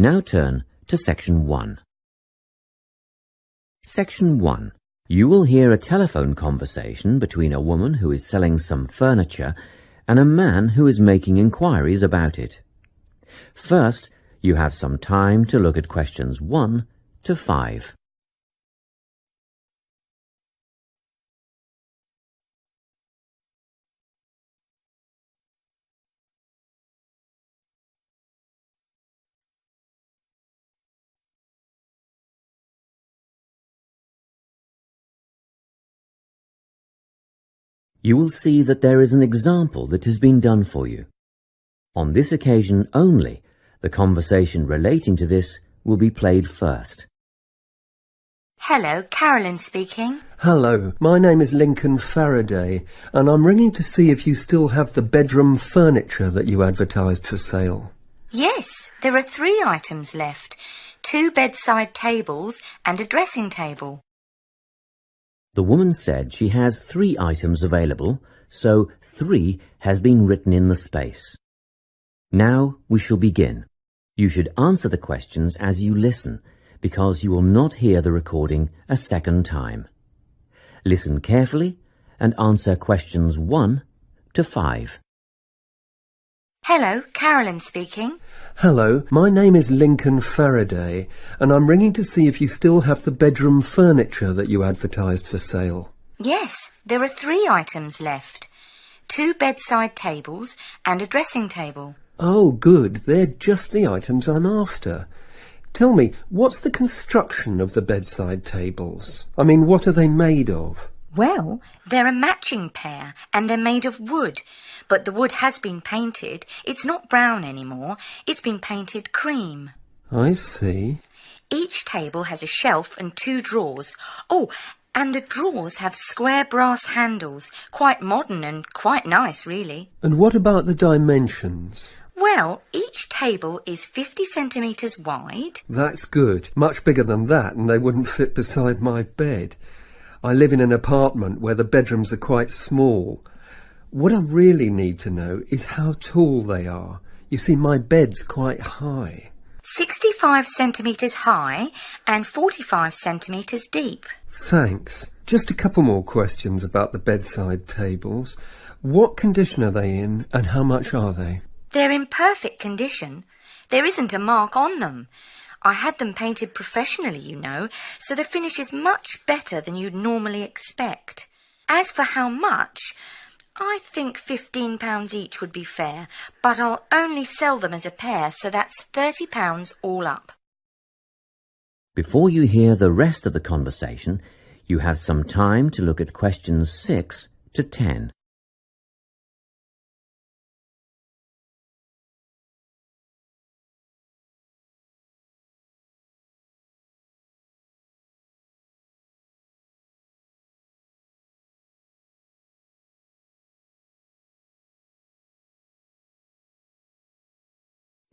Now turn to Section 1. Section 1. You will hear a telephone conversation between a woman who is selling some furniture and a man who is making inquiries about it. First, you have some time to look at questions 1 to 5. You will see that there is an example that has been done for you. On this occasion only, the conversation relating to this will be played first. Hello, Carolyn speaking. Hello, my name is Lincoln Faraday, and I'm ringing to see if you still have the bedroom furniture that you advertised for sale. Yes, there are 3 items left. 2 bedside tables and a dressing table. The woman said she has 3 items available, so 3 has been written in the space. Now we shall begin. You should answer the questions as you listen, because you will not hear the recording a second time. Listen carefully and answer questions 1 to 5. Hello, Carolyn speaking. Hello, my name is Lincoln Faraday, and I'm ringing to see if you still have the bedroom furniture that you advertised for sale. Yes, there are 3 items left. 2 bedside tables and a dressing table. Oh, good. They're just the items I'm after. Tell me, what's the construction of the bedside tables? I mean, what are they made of? Well, they're a matching pair and they're made of wood. But the wood has been painted. It's not brown anymore. It's been painted cream. I see. Each table has a shelf and 2 drawers. Oh, and the drawers have square brass handles. Quite modern and quite nice, really. And what about the dimensions? Well, each table is 50 centimetres wide. That's good. Much bigger than that, and they wouldn't fit beside my bed. I live in an apartment where the bedrooms are quite small. What I really need to know is how tall they are. You see, my bed's quite high. 65 centimetres high and 45 centimetres deep. Thanks. Just a couple more questions about the bedside tables. What condition are they in and how much are they? They're in perfect condition. There isn't a mark on them. I had them painted professionally, you know, so the finish is much better than you'd normally expect. As for how much, I think £15 each would be fair, but I'll only sell them as a pair, so that's £30 all up. Before you hear the rest of the conversation, you have some time to look at questions 6 to 10.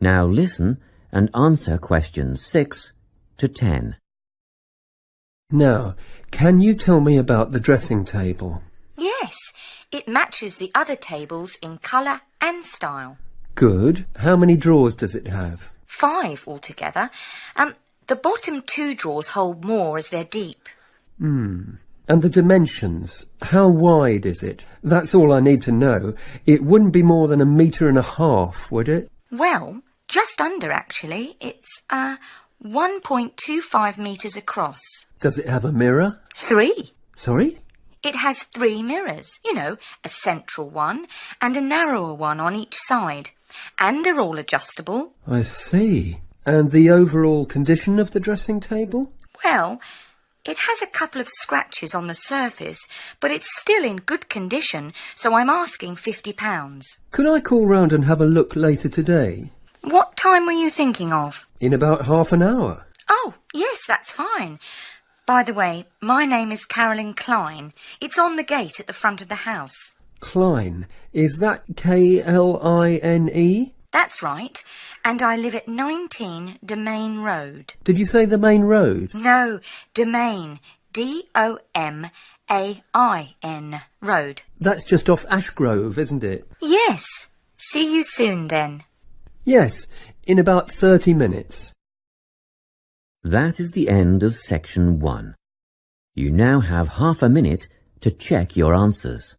Now listen and answer questions 6 to 10. Now, can you tell me about the dressing table? Yes, it matches the other tables in colour and style. Good. How many drawers does it have? 5 altogether. The bottom 2 drawers hold more as they're deep. And the dimensions? How wide is it? That's all I need to know. It wouldn't be more than 1.5 meters, would it? Well, just under, actually. It's 1.25 metres across. Does it have a mirror? 3. Sorry? It has 3 mirrors. You know, a central one and a narrower one on each side. And they're all adjustable. I see. And the overall condition of the dressing table? Well, it has a couple of scratches on the surface, but it's still in good condition, so I'm asking £50. Could I call round and have a look later today? What time were you thinking of? In about half an hour. Oh, yes, that's fine. By the way, my name is Carolyn Klein. It's on the gate at the front of the house. Klein. Is that K-L-I-N-E? That's right. And I live at 19 Domain Road. Did you say the main road? No, Domain. D-O-M-A-I-N Road. That's just off Ashgrove, isn't it? Yes. See you soon then. Yes, in about 30 minutes. That is the end of section 1. You now have half a minute to check your answers.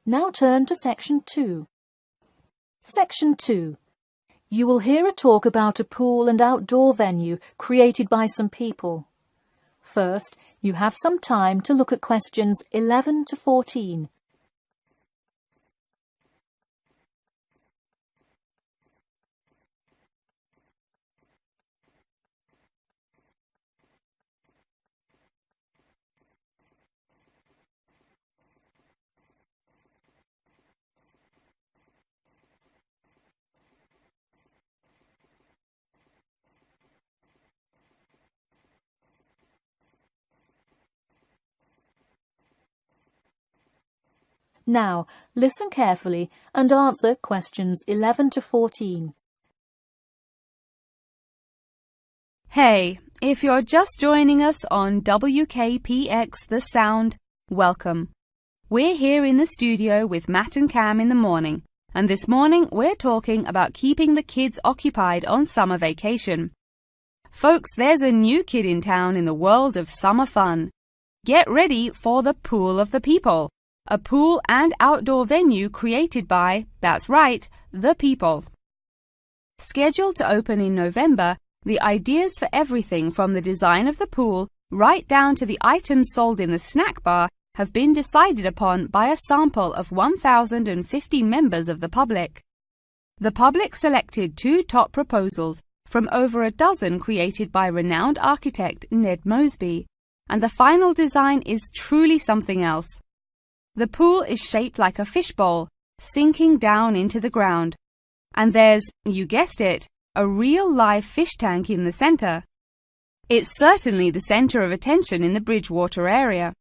Now turn to Section 2. Section 2. You will hear a talk about a pool and outdoor venue created by some people. First, you have some time to look at questions 11 to 14. Now, listen carefully and answer questions 11 to 14. Hey, if you're just joining us on WKPX The Sound, welcome. We're here in the studio with Matt and Cam in the morning, and this morning we're talking about keeping the kids occupied on summer vacation. Folks, there's a new kid in town in the world of summer fun. Get ready for the Pool of the People. A pool and outdoor venue created by, that's right, the people. Scheduled to open in November, the ideas for everything from the design of the pool right down to the items sold in the snack bar have been decided upon by a sample of 1,050 members of the public. The public selected 2 top proposals from over a dozen created by renowned architect Ned Mosby, and the final design is truly something else. The pool is shaped like a fishbowl, sinking down into the ground. And there's, you guessed it, a real live fish tank in the center. It's certainly the center of attention in the Bridgewater area.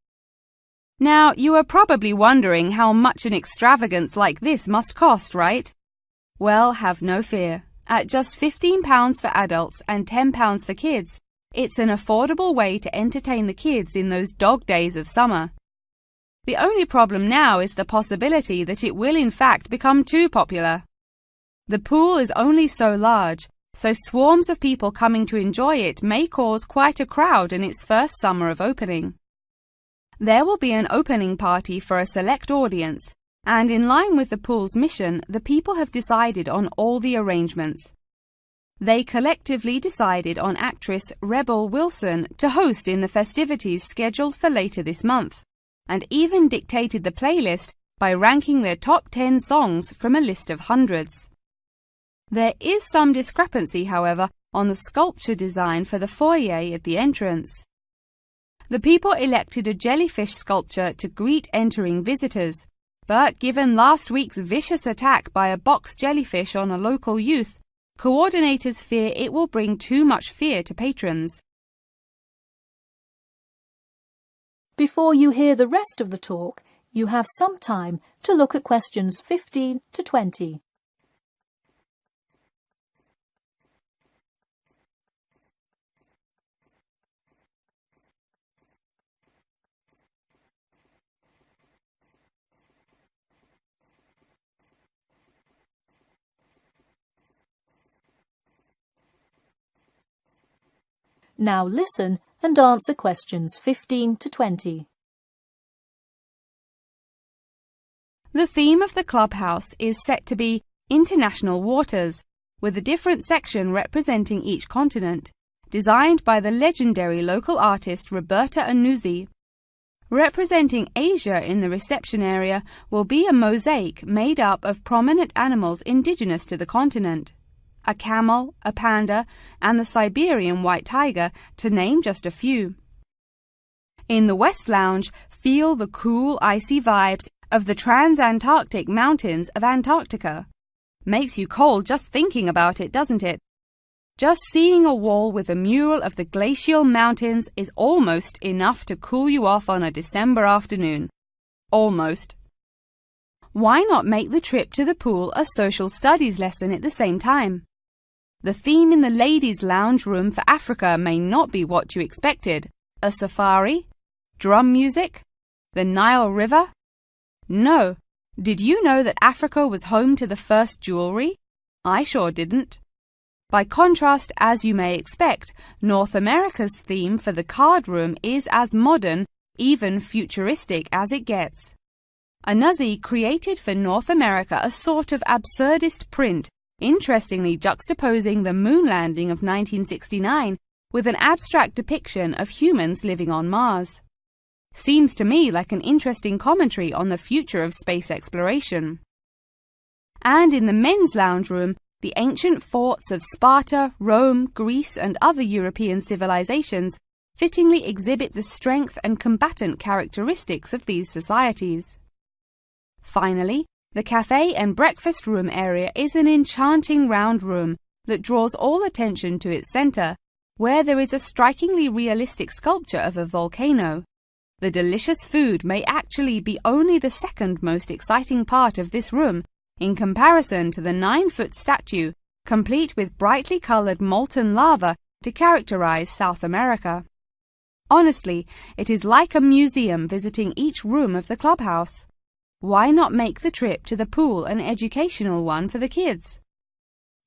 Now, you are probably wondering how much an extravagance like this must cost, right? Well, have no fear. At just £15 for adults and £10 for kids, it's an affordable way to entertain the kids in those dog days of summer. The only problem now is the possibility that it will in fact become too popular. The pool is only so large, so swarms of people coming to enjoy it may cause quite a crowd in its first summer of opening. There will be an opening party for a select audience, and in line with the pool's mission, the people have decided on all the arrangements. They collectively decided on actress Rebel Wilson to host in the festivities scheduled for later this month, and even dictated the playlist by ranking their top 10 songs from a list of hundreds. There is some discrepancy, however, on the sculpture design for the foyer at the entrance. The people elected a jellyfish sculpture to greet entering visitors, but given last week's vicious attack by a box jellyfish on a local youth, coordinators fear it will bring too much fear to patrons. Before you hear the rest of the talk, you have some time to look at questions 15 to 20. Now listen and answer questions 15 to 20. The theme of the clubhouse is set to be International Waters, with a different section representing each continent, designed by the legendary local artist Roberta Annuzzi. Representing Asia in the reception area will be a mosaic made up of prominent animals indigenous to the continent. A camel, a panda, and the Siberian white tiger, to name just a few. In the West Lounge, feel the cool, icy vibes of the Transantarctic Mountains of Antarctica. Makes you cold just thinking about it, doesn't it? Just seeing a wall with a mural of the glacial mountains is almost enough to cool you off on a December afternoon. Almost. Why not make the trip to the pool a social studies lesson at the same time? The theme in the ladies' lounge room for Africa may not be what you expected. A safari? Drum music? The Nile River? No. Did you know that Africa was home to the first jewelry? I sure didn't. By contrast, as you may expect, North America's theme for the card room is as modern, even futuristic as it gets. Anazi created for North America a sort of absurdist print, interestingly juxtaposing the moon landing of 1969 with an abstract depiction of humans living on Mars. Seems to me like an interesting commentary on the future of space exploration. And in the men's lounge room, the ancient forts of Sparta, Rome, Greece, and other European civilizations fittingly exhibit the strength and combatant characteristics of these societies. Finally, the cafe and breakfast room area is an enchanting round room that draws all attention to its center, where there is a strikingly realistic sculpture of a volcano. The delicious food may actually be only the second most exciting part of this room, in comparison to the 9-foot statue, complete with brightly colored molten lava to characterize South America. Honestly, it is like a museum visiting each room of the clubhouse. Why not make the trip to the pool an educational one for the kids?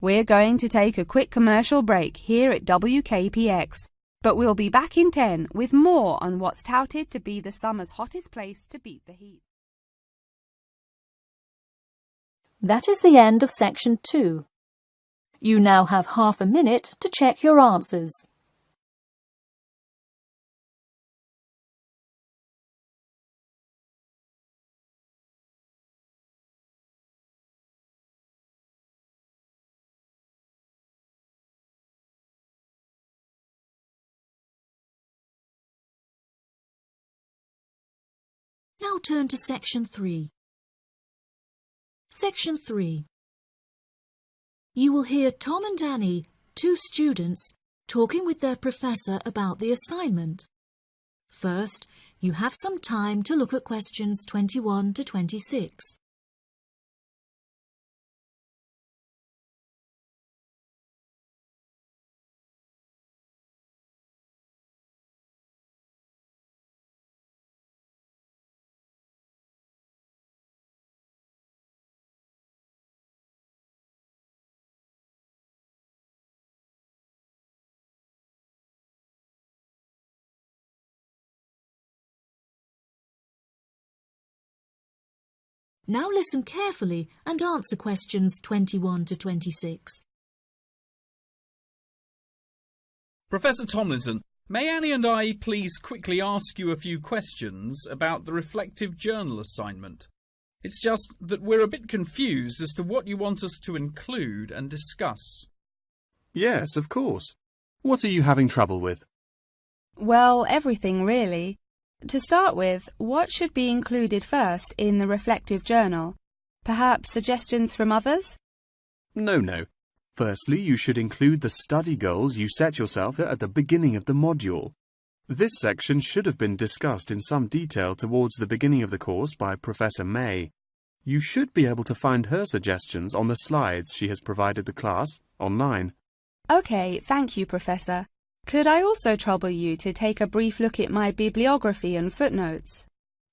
We're going to take a quick commercial break here at WKPX, but we'll be back in 10 with more on what's touted to be the summer's hottest place to beat the heat. That is the end of section 2. You now have half a minute to check your answers. Now turn to section 3. Section 3. You will hear Tom and Annie, 2 students, talking with their professor about the assignment. First, you have some time to look at questions 21 to 26. Now listen carefully and answer questions 21 to 26. Professor Tomlinson, may Annie and I please quickly ask you a few questions about the reflective journal assignment? It's just that we're a bit confused as to what you want us to include and discuss. Yes, of course. What are you having trouble with? Well, everything really. To start with, what should be included first in the reflective journal? Perhaps suggestions from others? No. Firstly, you should include the study goals you set yourself at the beginning of the module. This section should have been discussed in some detail towards the beginning of the course by Professor May. You should be able to find her suggestions on the slides she has provided the class online. OK, thank you, Professor. Could I also trouble you to take a brief look at my bibliography and footnotes?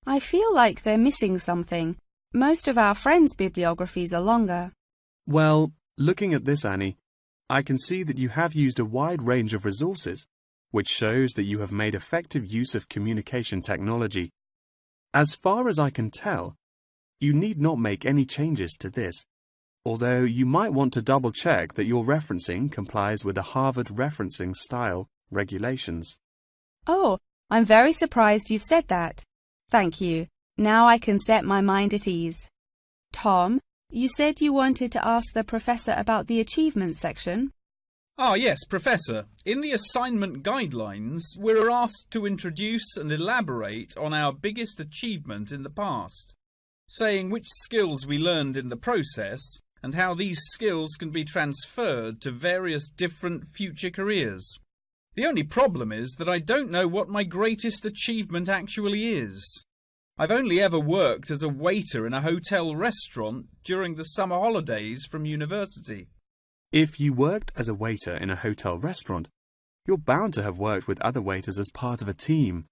I feel like they're missing something. Most of our friends' bibliographies are longer. Well, looking at this, Annie, I can see that you have used a wide range of resources, which shows that you have made effective use of communication technology. As far as I can tell, you need not make any changes to this, although you might want to double-check that your referencing complies with the Harvard referencing style regulations. Oh, I'm very surprised you've said that. Thank you. Now I can set my mind at ease. Tom, you said you wanted to ask the professor about the achievement section? Ah, yes, Professor. In the assignment guidelines, we're asked to introduce and elaborate on our biggest achievement in the past, saying which skills we learned in the process and how these skills can be transferred to various different future careers. The only problem is that I don't know what my greatest achievement actually is. I've only ever worked as a waiter in a hotel restaurant during the summer holidays from university. If you worked as a waiter in a hotel restaurant, you're bound to have worked with other waiters as part of a team.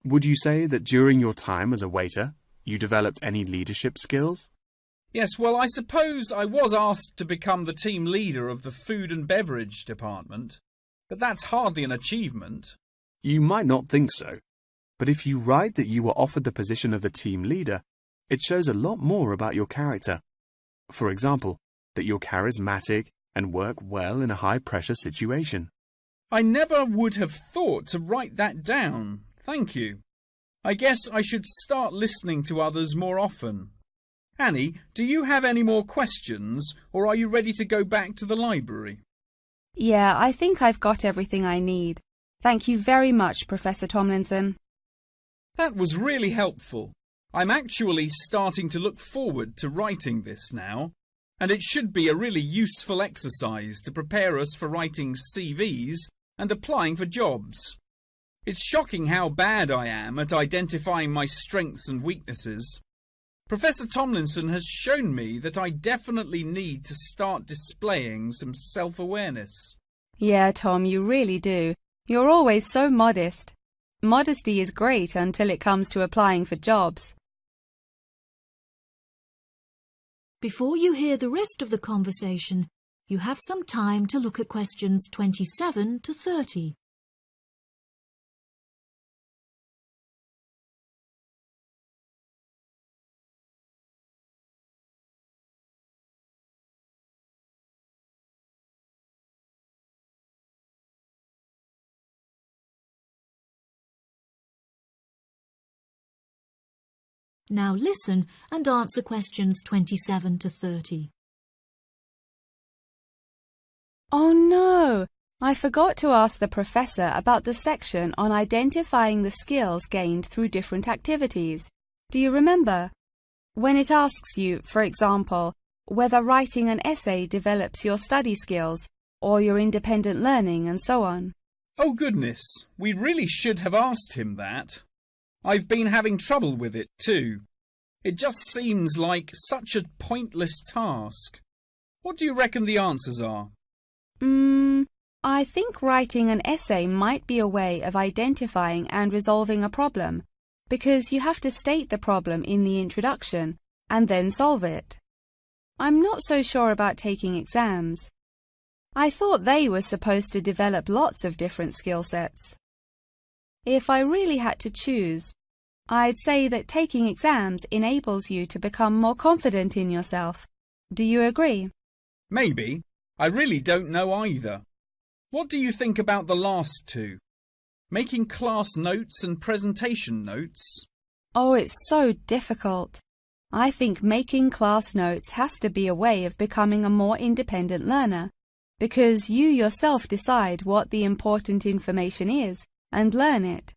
Would you say that during your time as a waiter, you developed any leadership skills? Yes, well, I suppose I was asked to become the team leader of the food and beverage department, but that's hardly an achievement. You might not think so, but if you write that you were offered the position of the team leader, it shows a lot more about your character. For example, that you're charismatic and work well in a high-pressure situation. I never would have thought to write that down. Thank you. I guess I should start listening to others more often. Annie, do you have any more questions, or are you ready to go back to the library? Yeah, I think I've got everything I need. Thank you very much, Professor Tomlinson. That was really helpful. I'm actually starting to look forward to writing this now, and it should be a really useful exercise to prepare us for writing CVs and applying for jobs. It's shocking how bad I am at identifying my strengths and weaknesses. Professor Tomlinson has shown me that I definitely need to start displaying some self-awareness. Yeah, Tom, you really do. You're always so modest. Modesty is great until it comes to applying for jobs. Before you hear the rest of the conversation, you have some time to look at questions 27 to 30. Now listen and answer questions 27 to 30. Oh no! I forgot to ask the professor about the section on identifying the skills gained through different activities. Do you remember? When it asks you, for example, whether writing an essay develops your study skills or your independent learning and so on. Oh goodness, we really should have asked him that. I've been having trouble with it too. It just seems like such a pointless task. What do you reckon the answers are? I think writing an essay might be a way of identifying and resolving a problem, because you have to state the problem in the introduction and then solve it. I'm not so sure about taking exams. I thought they were supposed to develop lots of different skill sets. If I really had to choose, I'd say that taking exams enables you to become more confident in yourself. Do you agree? Maybe. I really don't know either. What do you think about the last two? Making class notes and presentation notes? Oh, it's so difficult. I think making class notes has to be a way of becoming a more independent learner, because you yourself decide what the important information is and learn it.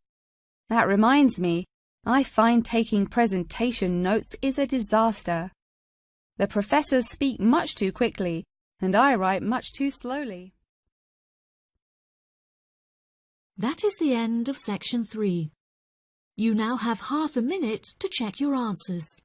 That reminds me, I find taking presentation notes is a disaster. The professors speak much too quickly, and I write much too slowly. That is the end of section 3. You now have half a minute to check your answers.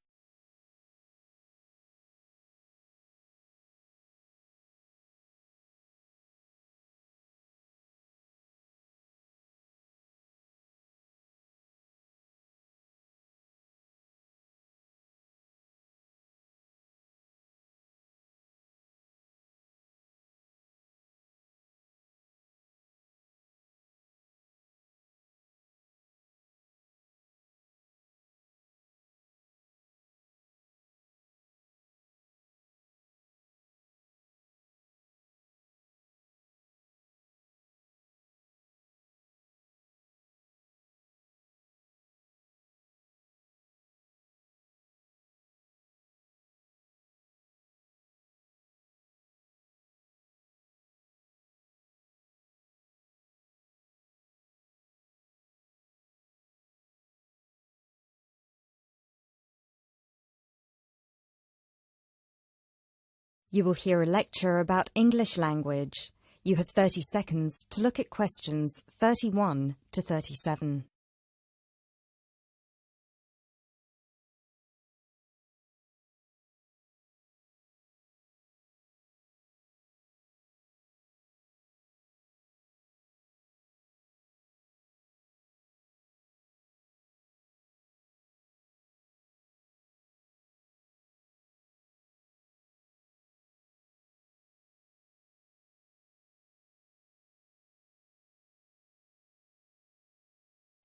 You will hear a lecture about English language. You have 30 seconds to look at questions 31 to 37.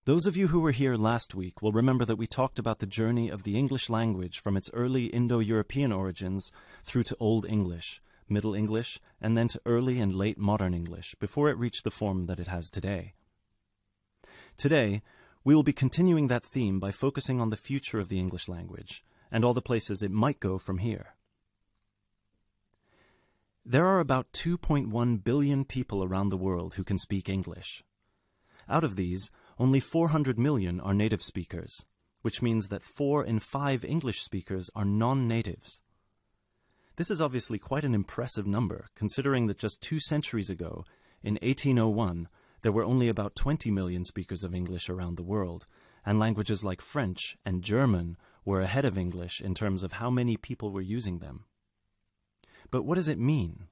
Those of you who were here last week will remember that we talked about the journey of the English language from its early Indo-European origins through to Old English, Middle English, and then to early and late modern English before it reached the form that it has today. Today, we will be continuing that theme by focusing on the future of the English language and all the places it might go from here. There are about 2.1 billion people around the world who can speak English. Out of these, only 400 million are native speakers, which means that 4 in 5 English speakers are non-natives. This is obviously quite an impressive number, considering that just 2 centuries ago, in 1801, there were only about 20 million speakers of English around the world, and languages like French and German were ahead of English in terms of how many people were using them. But what does it mean?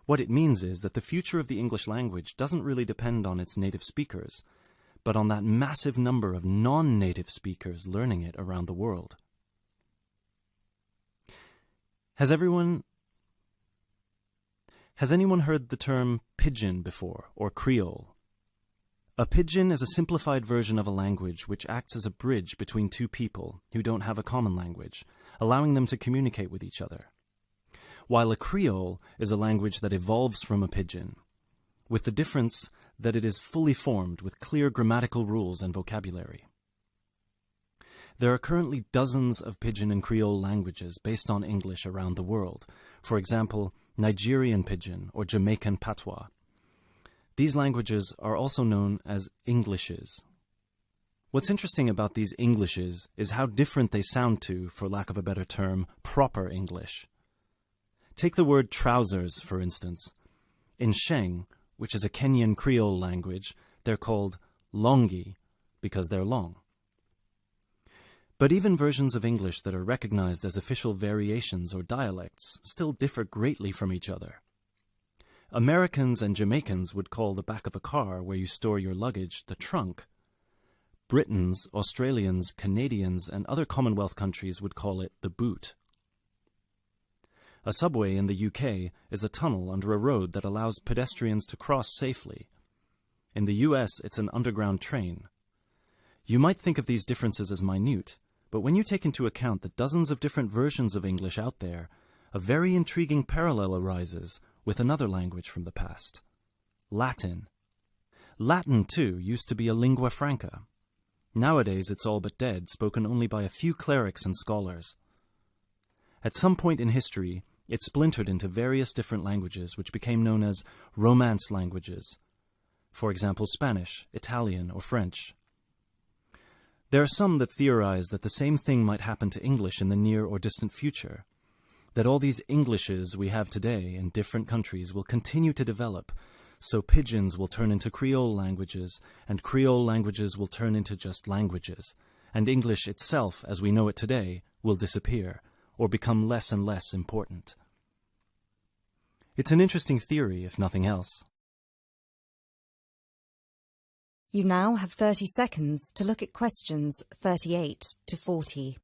What it means is that the future of the English language doesn't really depend on its native speakers, but on that massive number of non-native speakers learning it around the world. Has anyone heard the term pidgin before, or Creole? A pidgin is a simplified version of a language which acts as a bridge between two people who don't have a common language, allowing them to communicate with each other. While a Creole is a language that evolves from a pidgin, with the difference that it is fully formed with clear grammatical rules and vocabulary. There are currently dozens of pidgin and Creole languages based on English around the world, for example, Nigerian pidgin or Jamaican patois. These languages are also known as Englishes. What's interesting about these Englishes is how different they sound to, for lack of a better term, proper English. Take the word trousers, for instance. In Sheng, which is a Kenyan Creole language, they're called longi because they're long. But even versions of English that are recognized as official variations or dialects still differ greatly from each other. Americans and Jamaicans would call the back of a car where you store your luggage the trunk. Britons, Australians, Canadians, and other Commonwealth countries would call it the boot. A subway in the UK is a tunnel under a road that allows pedestrians to cross safely. In the US, it's an underground train. You might think of these differences as minute, but when you take into account the dozens of different versions of English out there, a very intriguing parallel arises with another language from the past: Latin. Latin, too, used to be a lingua franca. Nowadays, it's all but dead, spoken only by a few clerics and scholars. At some point in history, it splintered into various different languages which became known as Romance languages. For example, Spanish, Italian, or French. There are some that theorize that the same thing might happen to English in the near or distant future, that all these Englishes we have today in different countries will continue to develop, so pidgins will turn into Creole languages, and Creole languages will turn into just languages, and English itself, as we know it today, will disappear, or become less and less important. It's an interesting theory, if nothing else. You now have 30 seconds to look at questions 38 to 40.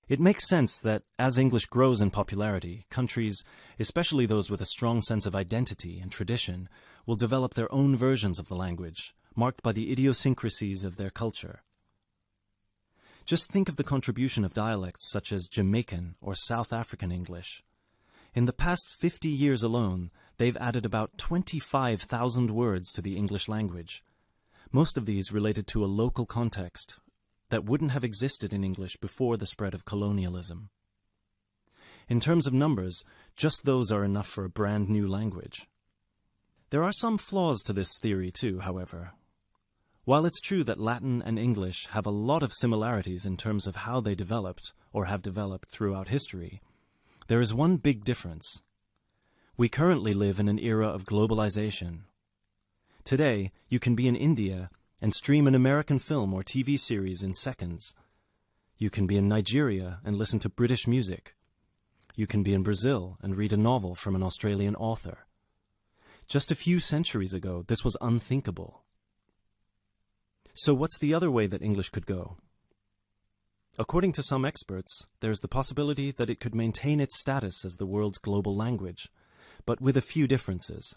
It makes sense that as English grows in popularity, countries, especially those with a strong sense of identity and tradition, will develop their own versions of the language, marked by the idiosyncrasies of their culture. Just think of the contribution of dialects such as Jamaican or South African English. In the past 50 years alone, they've added about 25,000 words to the English language. Most of these related to a local context that wouldn't have existed in English before the spread of colonialism. In terms of numbers, just those are enough for a brand new language. There are some flaws to this theory too, however. While it's true that Latin and English have a lot of similarities in terms of how they developed, or have developed throughout history, there is one big difference. We currently live in an era of globalization. Today, you can be in India and stream an American film or TV series in seconds. You can be in Nigeria and listen to British music. You can be in Brazil and read a novel from an Australian author. Just a few centuries ago, this was unthinkable. So what's the other way that English could go? According to some experts, there's the possibility that it could maintain its status as the world's global language, but with a few differences.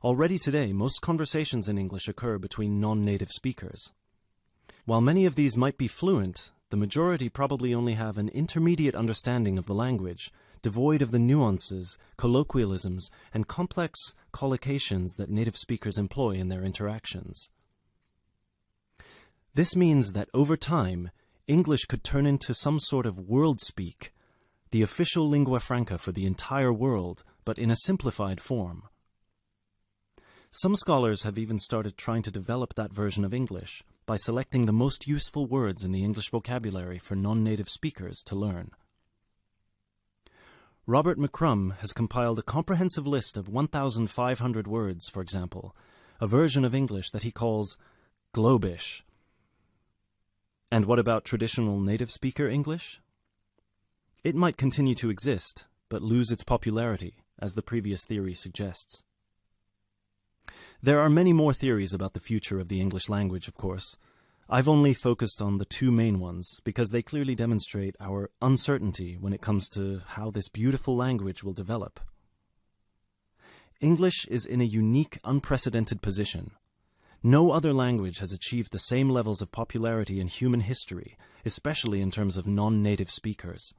Already today, most conversations in English occur between non-native speakers. While many of these might be fluent, the majority probably only have an intermediate understanding of the language, devoid of the nuances, colloquialisms, and complex collocations that native speakers employ in their interactions. This means that over time, English could turn into some sort of world speak, the official lingua franca for the entire world, but in a simplified form. Some scholars have even started trying to develop that version of English by selecting the most useful words in the English vocabulary for non-native speakers to learn. Robert McCrum has compiled a comprehensive list of 1,500 words, for example, a version of English that he calls Globish. And what about traditional native speaker English? It might continue to exist, but lose its popularity, as the previous theory suggests. There are many more theories about the future of the English language, of course. I've only focused on the two main ones because they clearly demonstrate our uncertainty when it comes to how this beautiful language will develop. English is in a unique, unprecedented position. No other language has achieved the same levels of popularity in human history, especially in terms of non-native speakers.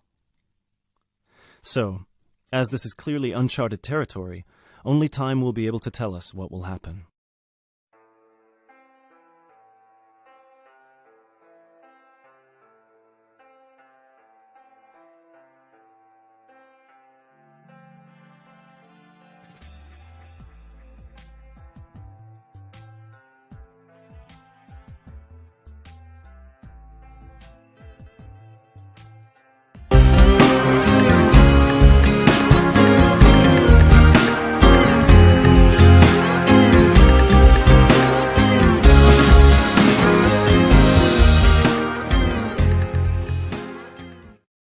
So, as this is clearly uncharted territory, only time will be able to tell us what will happen.